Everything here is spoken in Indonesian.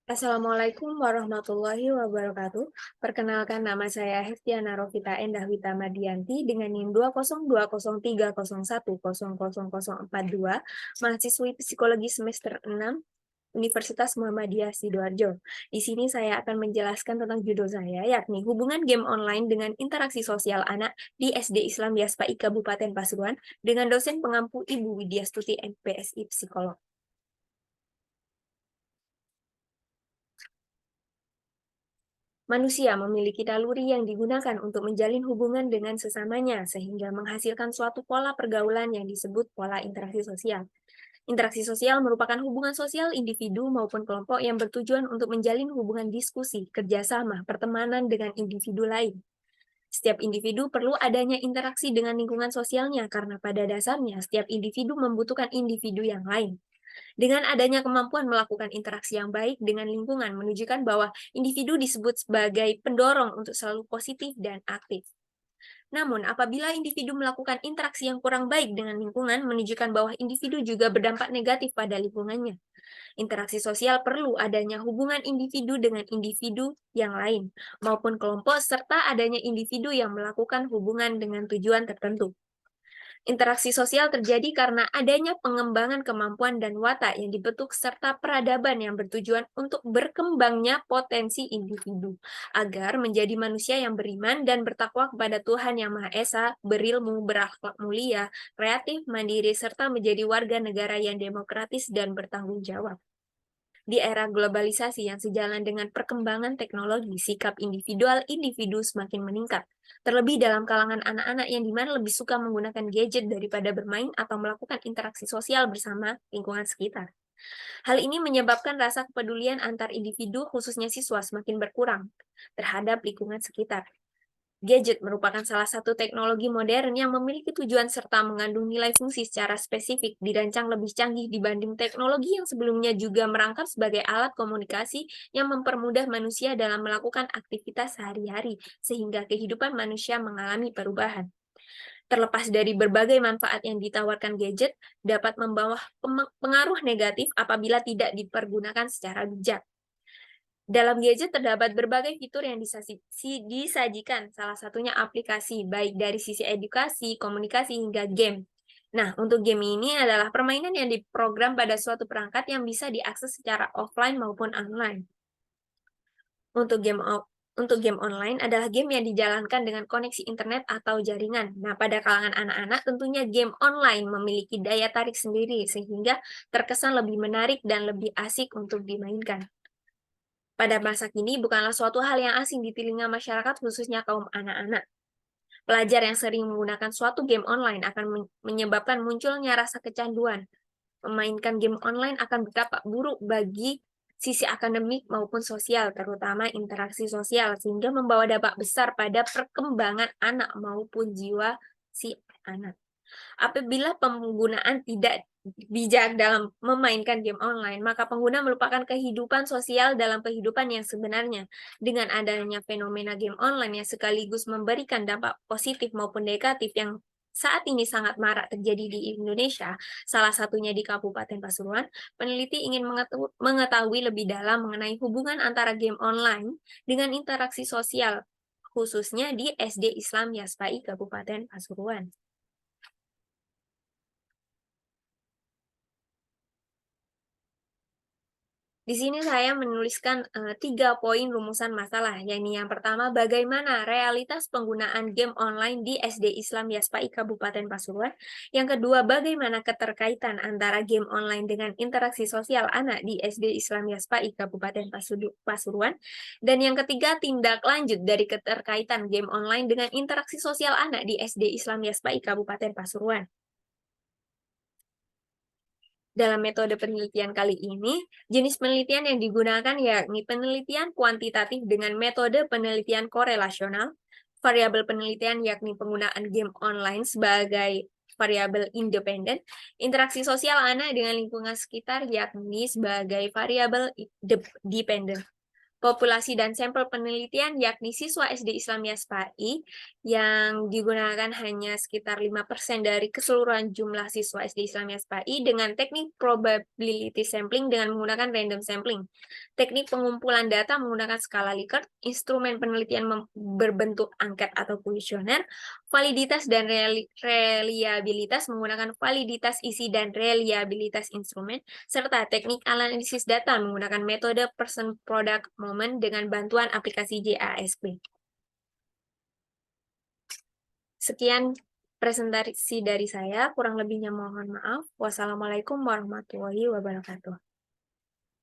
Assalamualaikum warahmatullahi wabarakatuh. Perkenalkan nama saya Heftiana Rofita Endah Witamadianti dengan NIM 2020301000042, mahasiswi psikologi semester 6 Universitas Muhammadiyah Sidoarjo. Di sini saya akan menjelaskan tentang judul saya, yakni hubungan game online dengan interaksi sosial anak di SD Islam Yaspai Kabupaten Pasuruan dengan dosen pengampu Ibu Widya Stuti MPSI Psikolog. Manusia memiliki naluri yang digunakan untuk menjalin hubungan dengan sesamanya, sehingga menghasilkan suatu pola pergaulan yang disebut pola interaksi sosial. Interaksi sosial merupakan hubungan sosial individu maupun kelompok yang bertujuan untuk menjalin hubungan diskusi, kerjasama, pertemanan dengan individu lain. Setiap individu perlu adanya interaksi dengan lingkungan sosialnya karena pada dasarnya setiap individu membutuhkan individu yang lain. Dengan adanya kemampuan melakukan interaksi yang baik dengan lingkungan menunjukkan bahwa individu disebut sebagai pendorong untuk selalu positif dan aktif. Namun, apabila individu melakukan interaksi yang kurang baik dengan lingkungan, menunjukkan bahwa individu juga berdampak negatif pada lingkungannya. Interaksi sosial perlu adanya hubungan individu dengan individu yang lain, maupun kelompok, serta adanya individu yang melakukan hubungan dengan tujuan tertentu. Interaksi sosial terjadi karena adanya pengembangan kemampuan dan watak yang dibentuk serta peradaban yang bertujuan untuk berkembangnya potensi individu, agar menjadi manusia yang beriman dan bertakwa kepada Tuhan Yang Maha Esa, berilmu, berakhlak mulia, kreatif, mandiri, serta menjadi warga negara yang demokratis dan bertanggung jawab. Di era globalisasi yang sejalan dengan perkembangan teknologi, sikap individual individu semakin meningkat. Terlebih dalam kalangan anak-anak yang dimana lebih suka menggunakan gadget daripada bermain atau melakukan interaksi sosial bersama lingkungan sekitar. Hal ini menyebabkan rasa kepedulian antar individu, khususnya siswa, semakin berkurang terhadap lingkungan sekitar. Gadget merupakan salah satu teknologi modern yang memiliki tujuan serta mengandung nilai fungsi secara spesifik, dirancang lebih canggih dibanding teknologi yang sebelumnya, juga merangkap sebagai alat komunikasi yang mempermudah manusia dalam melakukan aktivitas sehari-hari, sehingga kehidupan manusia mengalami perubahan. Terlepas dari berbagai manfaat yang ditawarkan gadget, dapat membawa pengaruh negatif apabila tidak dipergunakan secara bijak. Dalam gadget terdapat berbagai fitur yang disajikan, salah satunya aplikasi, baik dari sisi edukasi, komunikasi, hingga game. Nah, untuk game ini adalah permainan yang diprogram pada suatu perangkat yang bisa diakses secara offline maupun online. Untuk game online adalah game yang dijalankan dengan koneksi internet atau jaringan. Nah, pada kalangan anak-anak tentunya game online memiliki daya tarik sendiri sehingga terkesan lebih menarik dan lebih asik untuk dimainkan. Pada masa kini bukanlah suatu hal yang asing di telinga masyarakat, khususnya kaum anak-anak. Pelajar yang sering menggunakan suatu game online akan menyebabkan munculnya rasa kecanduan. Memainkan game online akan berdampak buruk bagi sisi akademik maupun sosial, terutama interaksi sosial, sehingga membawa dampak besar pada perkembangan anak maupun jiwa si anak. Apabila penggunaan tidak bijak dalam memainkan game online, maka pengguna melupakan kehidupan sosial dalam kehidupan yang sebenarnya. Dengan adanya fenomena game online yang sekaligus memberikan dampak positif maupun negatif yang saat ini sangat marak terjadi di Indonesia, salah satunya di Kabupaten Pasuruan, peneliti ingin mengetahui lebih dalam mengenai hubungan antara game online dengan interaksi sosial, khususnya di SD Islam Yaspai Kabupaten Pasuruan. Di sini saya menuliskan 3 poin rumusan masalah, yakni yang pertama, bagaimana realitas penggunaan game online di SD Islam Yaspai Kabupaten Pasuruan. Yang kedua, bagaimana keterkaitan antara game online dengan interaksi sosial anak di SD Islam Yaspai Kabupaten Pasuruan. Dan yang ketiga, tindak lanjut dari keterkaitan game online dengan interaksi sosial anak di SD Islam Yaspai Kabupaten Pasuruan. Dalam metode penelitian kali ini, jenis penelitian yang digunakan yakni penelitian kuantitatif dengan metode penelitian korelasional, variabel penelitian yakni penggunaan game online sebagai variabel independen, interaksi sosial anak dengan lingkungan sekitar yakni sebagai variabel dependen. populasi dan sampel penelitian yakni siswa SD Islamiyah SPAI yang digunakan hanya sekitar 5% dari keseluruhan jumlah siswa SD Islamiyah SPAI dengan teknik probability sampling dengan menggunakan random sampling. Teknik pengumpulan data menggunakan skala Likert, instrumen penelitian berbentuk angket atau kuesioner, validitas dan reliabilitas menggunakan validitas isi dan reliabilitas instrumen, serta teknik analisis data menggunakan metode person product moment dengan bantuan aplikasi JASP. Sekian presentasi dari saya, kurang lebihnya mohon maaf. Wassalamualaikum warahmatullahi wabarakatuh.